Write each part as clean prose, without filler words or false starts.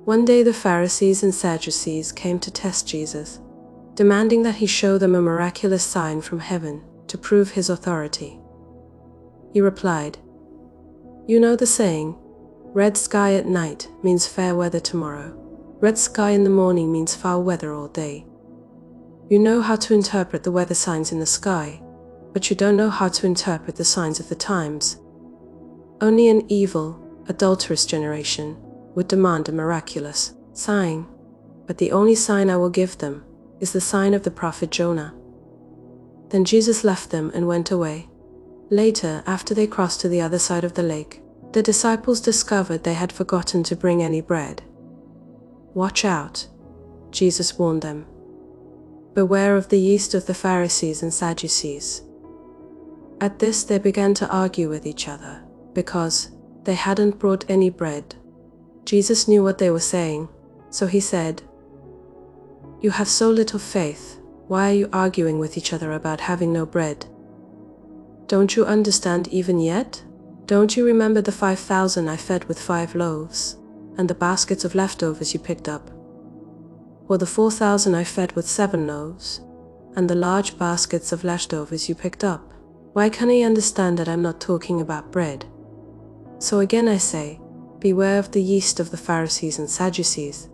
One day the Pharisees and Sadducees came to test Jesus, demanding that he show them a miraculous sign from heaven to prove his authority. He replied, "You know the saying, red sky at night means fair weather tomorrow. Red sky in the morning means foul weather all day. You know how to interpret the weather signs in the sky, but you don't know how to interpret the signs of the times. Only an evil, adulterous generation would demand a miraculous sign, but the only sign I will give them is the sign of the prophet Jonah." Then Jesus left them and went away. Later, after they crossed to the other side of the lake, the disciples discovered they had forgotten to bring any bread. "Watch out," Jesus warned them. "Beware of the yeast of the Pharisees and Sadducees." At this they began to argue with each other, because they hadn't brought any bread. Jesus knew what they were saying, so he said, "You have so little faith. Why are you arguing with each other about having no bread? Don't you understand even yet? Don't you remember the 5,000 I fed with 5 loaves, and the baskets of leftovers you picked up? Or the 4,000 I fed with 7 loaves, and the large baskets of leftovers you picked up? Why can't he understand that I'm not talking about bread? So again I say, beware of the yeast of the Pharisees and Sadducees."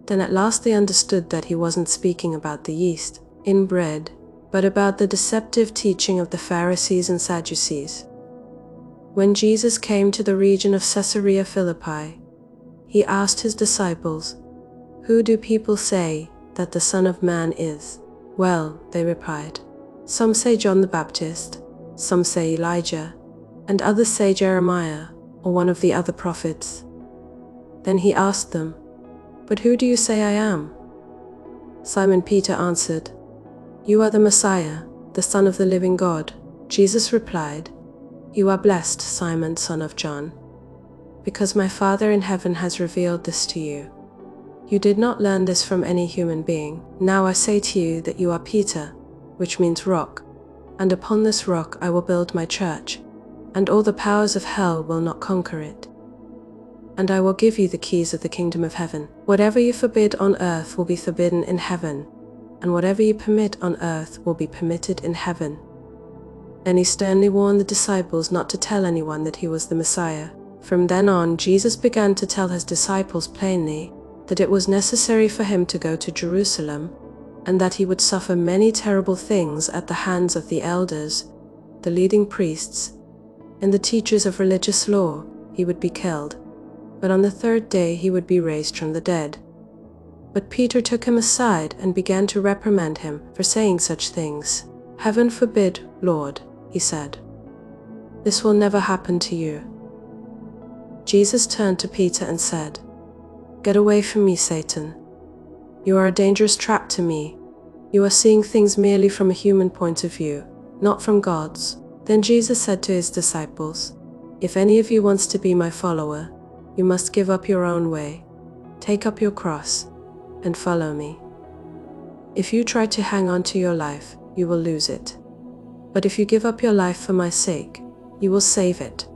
Then at last they understood that he wasn't speaking about the yeast in bread, but about the deceptive teaching of the Pharisees and Sadducees. When Jesus came to the region of Caesarea Philippi, he asked his disciples, "Who do people say that the Son of Man is?" "Well," they replied, "some say John the Baptist, some say Elijah, and others say Jeremiah or one of the other prophets." Then he asked them, "But who do you say I am?" Simon Peter answered, "You are the Messiah, the Son of the living God." Jesus replied, "You are blessed, Simon, son of John, because my Father in heaven has revealed this to you. You did not learn this from any human being. Now I say to you that you are Peter, which means rock, and upon this rock I will build my church, and all the powers of hell will not conquer it. And I will give you the keys of the kingdom of heaven. Whatever you forbid on earth will be forbidden in heaven, and whatever you permit on earth will be permitted in heaven." And he sternly warned the disciples not to tell anyone that he was the Messiah. From then on, Jesus began to tell his disciples plainly that it was necessary for him to go to Jerusalem, and that he would suffer many terrible things at the hands of the elders, the leading priests, and the teachers of religious law. He would be killed, but on the 3rd day he would be raised from the dead. But Peter took him aside and began to reprimand him for saying such things. "Heaven forbid, Lord," he said. "This will never happen to you." Jesus turned to Peter and said, "Get away from me, Satan. You are a dangerous trap to me. You are seeing things merely from a human point of view, not from God's." Then Jesus said to his disciples, "If any of you wants to be my follower, you must give up your own way, take up your cross, and follow me. If you try to hang on to your life, you will lose it. But if you give up your life for my sake, you will save it.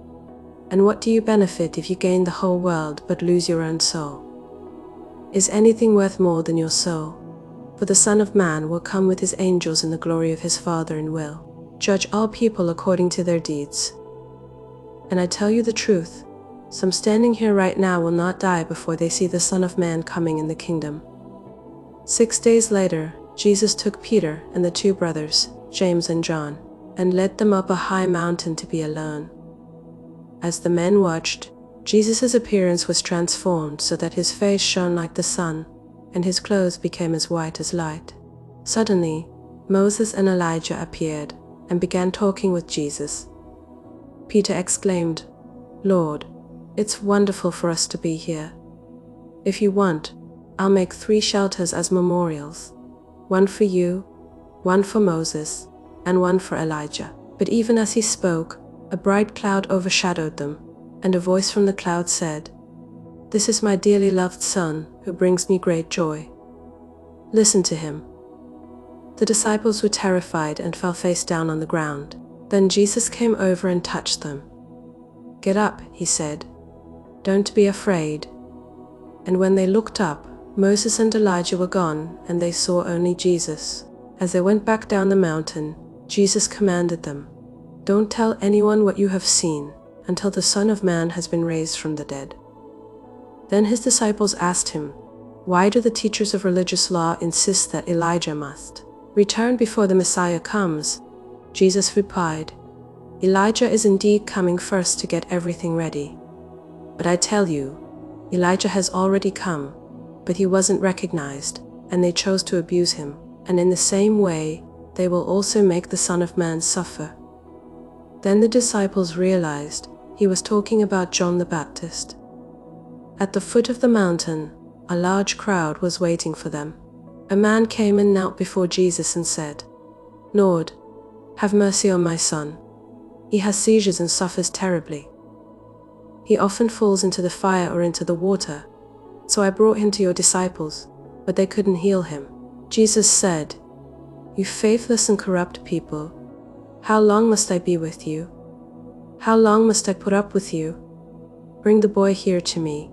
And what do you benefit if you gain the whole world but lose your own soul? Is anything worth more than your soul? For the Son of Man will come with his angels in the glory of his Father and will judge all people according to their deeds. And I tell you the truth, some standing here right now will not die before they see the Son of Man coming in the kingdom." 6 days later, Jesus took Peter and the 2 brothers, James and John, and led them up a high mountain to be alone. As the men watched, Jesus' appearance was transformed so that his face shone like the sun, and his clothes became as white as light. Suddenly, Moses and Elijah appeared and began talking with Jesus. Peter exclaimed, "Lord, it's wonderful for us to be here. If you want, I'll make 3 shelters as memorials, one for you, one for Moses, and one for Elijah." But even as he spoke, a bright cloud overshadowed them, and a voice from the cloud said, "This is my dearly loved Son, who brings me great joy. Listen to him." The disciples were terrified and fell face down on the ground. Then Jesus came over and touched them. "Get up," he said. "Don't be afraid." And when they looked up, Moses and Elijah were gone, and they saw only Jesus. As they went back down the mountain, Jesus commanded them, "Don't tell anyone what you have seen until the Son of Man has been raised from the dead." Then his disciples asked him, "Why do the teachers of religious law insist that Elijah must return before the Messiah comes?" Jesus replied, "Elijah is indeed coming first to get everything ready. But I tell you, Elijah has already come, but he wasn't recognized, and they chose to abuse him. And in the same way, they will also make the Son of Man suffer." Then the disciples realized he was talking about John the Baptist. At the foot of the mountain, a large crowd was waiting for them. A man came and knelt before Jesus and said, "Lord, have mercy on my son. He has seizures and suffers terribly. He often falls into the fire or into the water. So I brought him to your disciples, but they couldn't heal him." Jesus said, "You faithless and corrupt people, how long must I be with you? How long must I put up with you? Bring the boy here to me."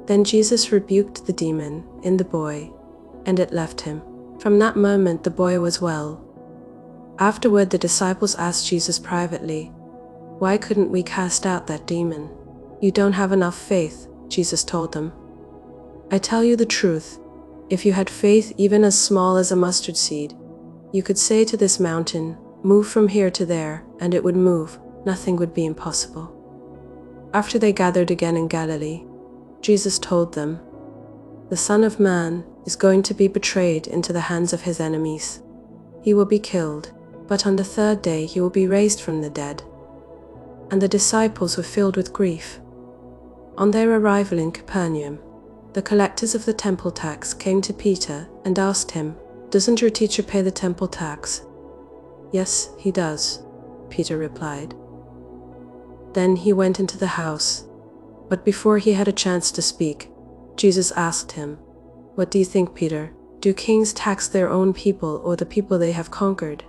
Then Jesus rebuked the demon in the boy, and it left him. From that moment the boy was well. Afterward the disciples asked Jesus privately, "Why couldn't we cast out that demon?" "You don't have enough faith," Jesus told them. "I tell you the truth, if you had faith even as small as a mustard seed, you could say to this mountain, 'Move from here to there,' and it would move. Nothing would be impossible." After they gathered again in Galilee, Jesus told them, "The Son of Man is going to be betrayed into the hands of his enemies. He will be killed, but on the third day he will be raised from the dead." And the disciples were filled with grief. On their arrival in Capernaum, the collectors of the temple tax came to Peter and asked him, "Doesn't your teacher pay the temple tax?" "Yes, he does," Peter replied. Then he went into the house, but before he had a chance to speak, Jesus asked him, "What do you think, Peter? Do kings tax their own people or the people they have conquered?"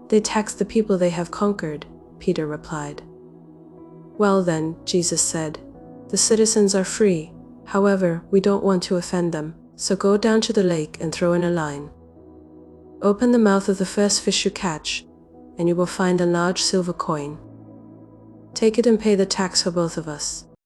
"They tax the people they have conquered," Peter replied. "Well then," Jesus said, "the citizens are free. However, we don't want to offend them, so go down to the lake and throw in a line. Open the mouth of the first fish you catch, and you will find a large silver coin. Take it and pay the tax for both of us."